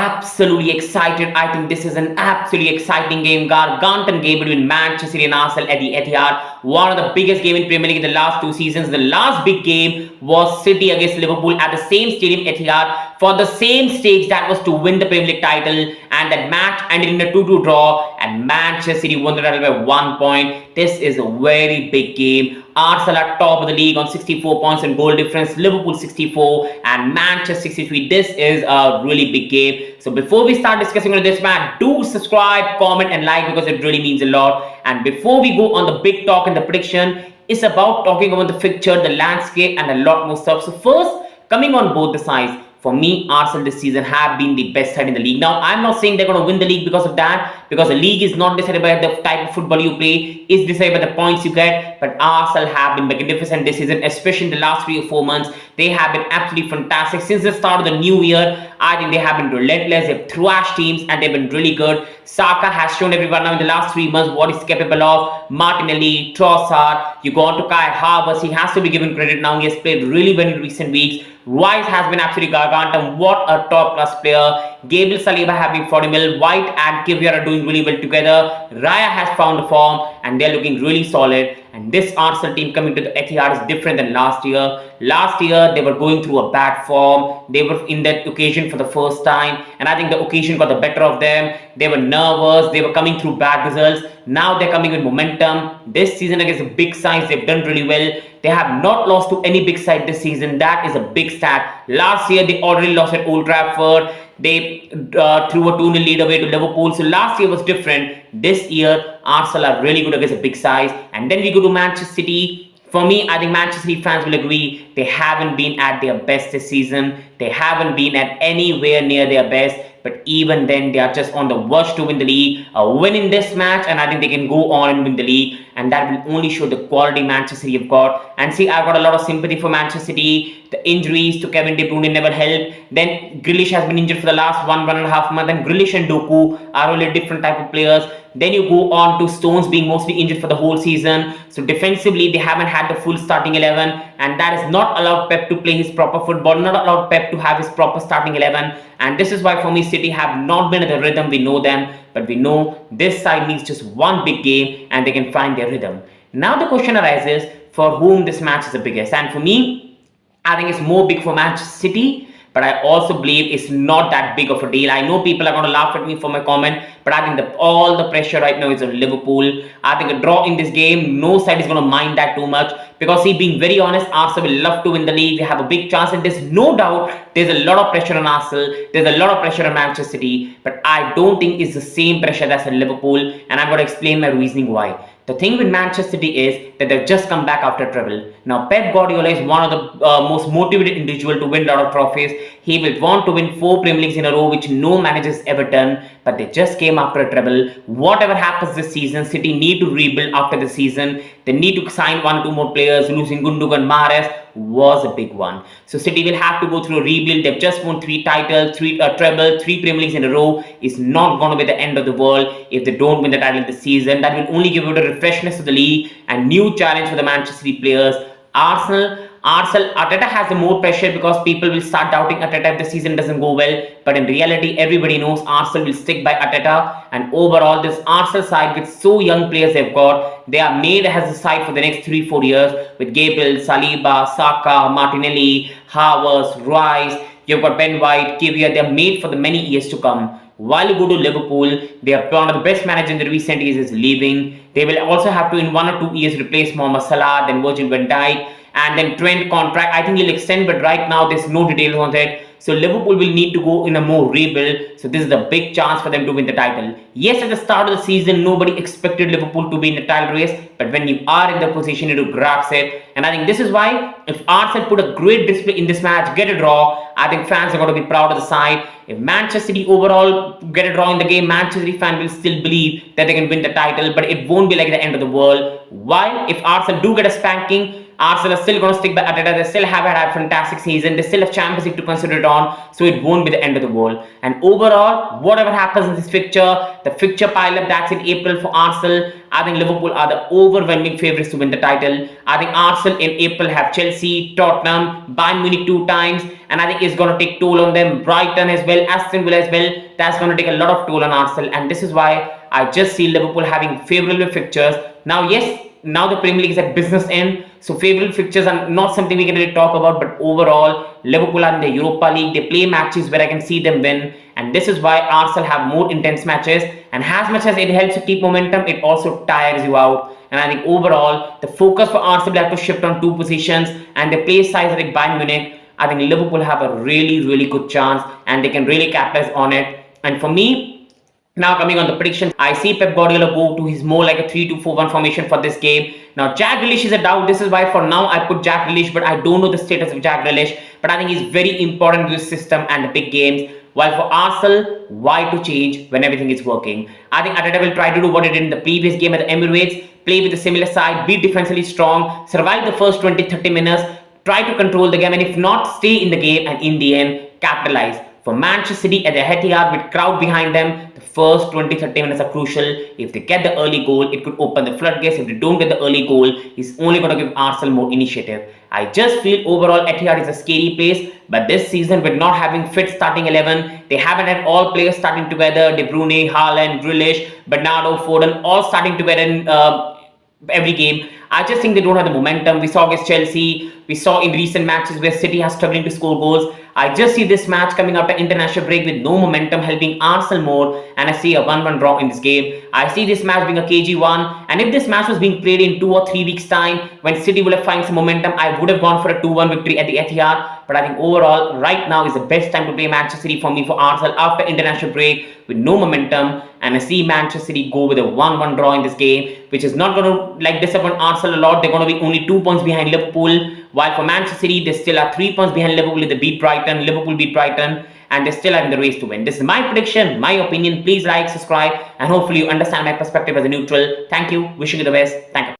absolutely excited. I think this is an absolutely exciting game, gargantuan game between Manchester City and Arsenal at the Etihad. One of the biggest games in Premier League in the last 2 seasons. The last big game was City against Liverpool at the same stadium, Etihad, for the same stage, that was to win the Premier League title. And that match ended in a 2-2 draw, and Manchester City won the title by 1 point. This is a very big game. Arsenal are top of the league on 64 points in goal difference, Liverpool 64 and Manchester 63. This is a really big game. So before we start discussing on this match, do subscribe, comment and like, because it really means a lot. And before we go on the big talk and the prediction, it's about talking about the fixture, the landscape and a lot more stuff. So first, coming on both the sides, for me, Arsenal this season have been the best side in the league. Now, I'm not saying they're going to win the league because of that, because the league is not decided by the type of football you play, it's decided by the points you get. But Arsenal have been magnificent this season, especially in the last 3 or 4 months. They have been absolutely fantastic. Since the start of the new year, I think they have been relentless. They've thrashed teams and they've been really good. Saka has shown everyone now in the last 3 months what he's capable of. Martinelli, Trossard, you go on to Kai Havertz. He has to be given credit now. He has played really well in recent weeks. Rice has been absolutely gargantuan. What a top class player. Gabriel Saliba have been formidable. White and Kivior are doing really well together. Raya has found a form and they're looking really solid. And this Arsenal team coming to the Etihad is different than last year. Last year, they were going through a bad form. They were in that occasion for the first time. And I think the occasion got the better of them. They were nervous. They were coming through bad results. Now they're coming with momentum. This season against the big sides, they've done really well. They have not lost to any big side this season. That is a big stat. Last year, they already lost at Old Trafford. They threw a 2-0 lead away to Liverpool. So last year was different. This year, Arsenal are really good against a big size. And then we go to Manchester City. For me, I think Manchester City fans will agree, they haven't been at their best this season. They haven't been at anywhere near their best. But even then, they are just on the verge to win the league. Winning this match, and I think they can go on and win the league. And that will only show the quality Manchester City have got. And see, I've got a lot of sympathy for Manchester City. The injuries to Kevin De Bruyne never helped. Then Grealish has been injured for the last 1.5 months. And Grealish and Doku are really different type of players. Then you go on to Stones being mostly injured for the whole season. So defensively, they haven't had the full starting 11. And that has not allowed Pep to play his proper football. Not allowed Pep to have his proper starting 11. And this is why for me, City have not been at the rhythm. We know them. But we know this side needs just one big game and they can find their rhythm. Now the question arises, for whom this match is the biggest? And for me, I think it's more big for Manchester City. But I also believe it's not that big of a deal. I know people are going to laugh at me for my comment, but I think all the pressure right now is on Liverpool. I think a draw in this game, no side is going to mind that too much. Because see, being very honest, Arsenal will love to win the league. They have a big chance, and there's no doubt there's a lot of pressure on Arsenal. There's a lot of pressure on Manchester City. But I don't think it's the same pressure that's on Liverpool. And I'm going to explain my reasoning why. The thing with Manchester City is that they've just come back after treble. Now, Pep Guardiola is one of the most motivated individuals to win a lot of trophies. He will want to win 4 Premier Leagues in a row, which no manager has ever done. But they just came after a treble. Whatever happens this season, City need to rebuild after the season. They need to sign 1 or 2 more players. Losing Gundogan, Mahrez was a big one. So City will have to go through a rebuild. They've just won 3 titles, 3 treble, 3 Premier Leagues in a row. It's not going to be the end of the world if they don't win the title this season. That will only give it a refreshness to the league and new challenge for the Manchester City players. Arteta has the more pressure because people will start doubting Arteta if the season doesn't go well. But in reality, everybody knows Arsenal will stick by Arteta. And overall, this Arsenal side with so young players they've got, they are made as a side for the next 3-4 years with Gabriel, Saliba, Saka, Martinelli, Havertz, Rice. You've got Ben White, Kivior. They're made for the many years to come. While you go to Liverpool, they are one of the best managers in the recent years is leaving. They will also have to in 1 or 2 years replace Mohamed Salah, then Virgil van Dijk, and then Trent contract. I think he'll extend, but right now there's no details on that. So Liverpool will need to go in a more rebuild. So this is the big chance for them to win the title. Yes, at the start of the season, nobody expected Liverpool to be in the title race. But when you are in the position, you need to grasp it. And I think this is why if Arsenal put a great display in this match, get a draw, I think fans are going to be proud of the side. If Manchester City overall get a draw in the game, Manchester City fans will still believe that they can win the title. But it won't be like the end of the world. While if Arsenal do get a spanking, Arsenal are still going to stick by Arteta. They still have had a fantastic season. They still have Champions League to consider it on, so it won't be the end of the world. And overall, whatever happens in this fixture, the fixture pile-up that's in April for Arsenal, I think Liverpool are the overwhelming favourites to win the title. I think Arsenal in April have Chelsea, Tottenham, Bayern Munich 2 times, and I think it's going to take toll on them. Brighton as well, Aston Villa as well. That's going to take a lot of toll on Arsenal, and this is why I just see Liverpool having favourable fixtures. Now, yes, now the Premier League is at business end, so favourable fixtures are not something we can really talk about, but overall, Liverpool are in the Europa League. They play matches where I can see them win, and this is why Arsenal have more intense matches, and as much as it helps you keep momentum, it also tires you out. And I think overall, the focus for Arsenal have to shift on 2 positions, and they play sides like Bayern Munich. I think Liverpool have a really good chance, and they can really capitalize on it. And for me, now coming on the prediction, I see Pep Guardiola go to his more like a 3-2-4-1 formation for this game. Now Jack Grealish is a doubt. This is why for now I put Jack Grealish, but I don't know the status of Jack Grealish. But I think he's very important to this system and the big games. While for Arsenal, why to change when everything is working? I think Arteta will try to do what he did in the previous game at the Emirates, play with a similar side, be defensively strong, survive the first 20-30 minutes, try to control the game, and if not, stay in the game and in the end, capitalize. For Manchester City at the Etihad with crowd behind them, the first 20-30 minutes are crucial. If they get the early goal, it could open the floodgates. If they don't get the early goal, it's only going to give Arsenal more initiative. I just feel overall Etihad is a scary place, but this season with not having fit starting 11, they haven't had all players starting together, De Bruyne, Haaland, Grealish, Bernardo, Foden, all starting together in every game. I just think they don't have the momentum. We saw against Chelsea, we saw in recent matches where City has struggling to score goals. I just see this match coming after international break with no momentum helping Arsenal more, and I see a 1-1 draw in this game. I see this match being a KG1, and if this match was being played in 2 or 3 weeks time when City would have found some momentum, I would have gone for a 2-1 victory at the Etihad. But I think overall right now is the best time to play Manchester City for me for Arsenal after international break with no momentum, and I see Manchester City go with a 1-1 draw in this game, which is not going to like disappoint Arsenal a lot. They're going to be only 2 points behind Liverpool, while for Manchester City they still are 3 points behind Liverpool if they beat Brighton. Liverpool beat Brighton, and they still are in the race to win. This is my prediction, my opinion. Please like, subscribe, and hopefully you understand my perspective as a neutral. Thank you. Wishing you the best. Thank you.